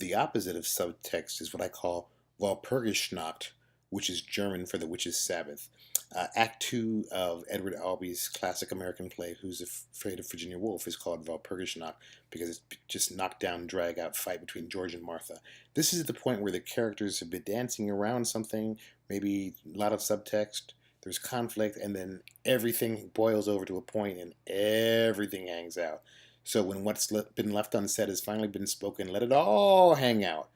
The opposite of subtext is what I call Walpurgisnacht, which is German for the witch's Sabbath. Act two of Edward Albee's classic American play, Who's Afraid of Virginia Woolf, is called Walpurgisnacht because it's just knockdown, drag out fight between George and Martha. This is the point where the characters have been dancing around something, maybe a lot of subtext, there's conflict, and then everything boils over to a point and everything hangs out. So when what's been left unsaid has finally been spoken, let it all hang out.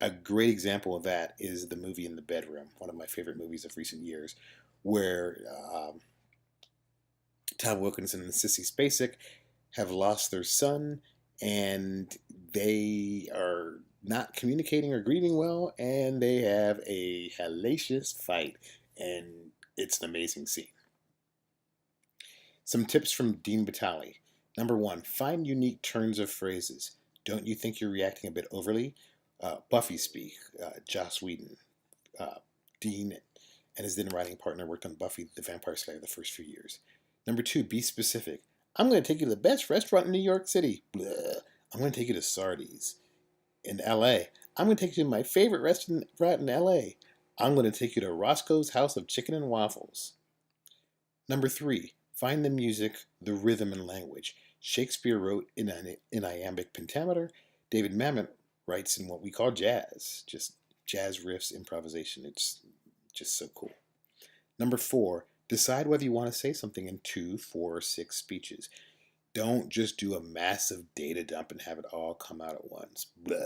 A great example of that is the movie In the Bedroom, one of my favorite movies of recent years, where Tom Wilkinson and Sissy Spacek have lost their son, and they are not communicating or grieving well, and they have a hellacious fight, and it's an amazing scene. Some tips from Dean Batali. Number one, find unique turns of phrases. Don't you think you're reacting a bit overly? Buffy speak. Joss Whedon. Dean and his then writing partner worked on Buffy the Vampire Slayer the first few years. Number two, be specific. I'm going to take you to the best restaurant in New York City. Blah. I'm going to take you to Sardi's. In LA, I'm going to take you to my favorite restaurant in LA. I'm going to take you to Roscoe's House of Chicken and Waffles. Number three, find the music, the rhythm, and language. Shakespeare wrote in an iambic pentameter. David Mamet writes in what we call jazz, just jazz riffs, improvisation. It's just so cool. Number four, decide whether you want to say something in 2, 4, or 6 speeches. Don't just do a massive data dump and have it all come out at once. Blah.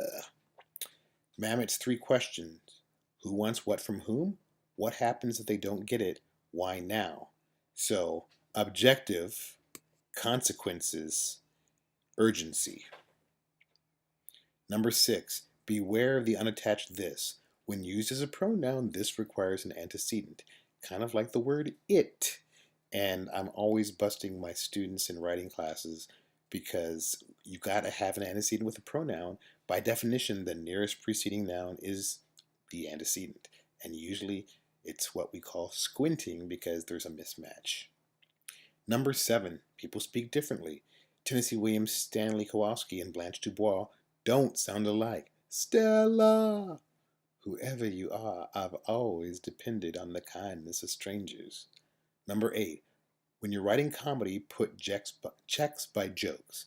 Mamet's 3 questions. Who wants what from whom? What happens if they don't get it? Why now? So, objective, consequences, urgency. Number 6, beware of the unattached this. When used as a pronoun, this requires an antecedent, kind of like the word it. And I'm always busting my students in writing classes because you got to have an antecedent with a pronoun. By definition, the nearest preceding noun is the antecedent. And usually it's what we call squinting because there's a mismatch. Number 7, people speak differently. Tennessee Williams, Stanley Kowalski, and Blanche DuBois don't sound alike. Stella! Whoever you are, I've always depended on the kindness of strangers. Number 8, when you're writing comedy, put checks by jokes.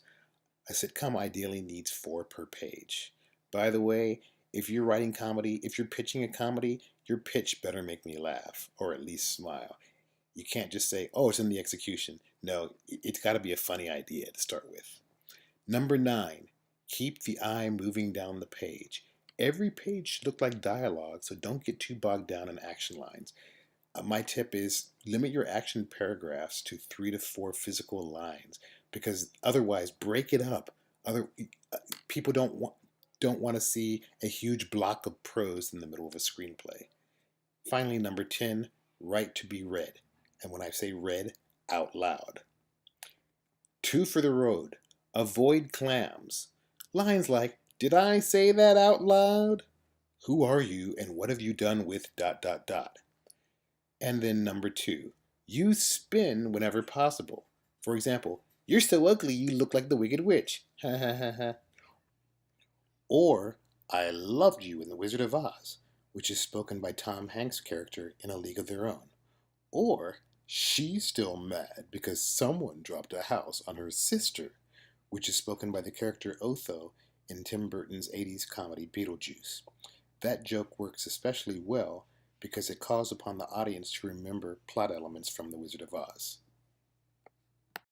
A sitcom ideally needs 4 per page. By the way, if you're writing comedy, if you're pitching a comedy, your pitch better make me laugh, or at least smile. You can't just say, oh, it's in the execution. No, it's got to be a funny idea to start with. Number 9, keep the eye moving down the page. Every page should look like dialogue, so don't get too bogged down in action lines. My tip is limit your action paragraphs to 3 to 4 physical lines, because otherwise break it up. People don't want to see a huge block of prose in the middle of a screenplay. Finally, number 10, write to be read. And when I say read, out loud. 2 for the road. Avoid clams. Lines like, did I say that out loud? Who are you and what have you done with ... And then number 2, use spin whenever possible. For example, you're so ugly you look like the Wicked Witch. Ha ha ha ha. Or, I loved you in The Wizard of Oz, which is spoken by Tom Hanks' character in A League of Their Own. Or, she's still mad because someone dropped a house on her sister, which is spoken by the character Otho in Tim Burton's 80s comedy Beetlejuice. That joke works especially well because it calls upon the audience to remember plot elements from The Wizard of Oz.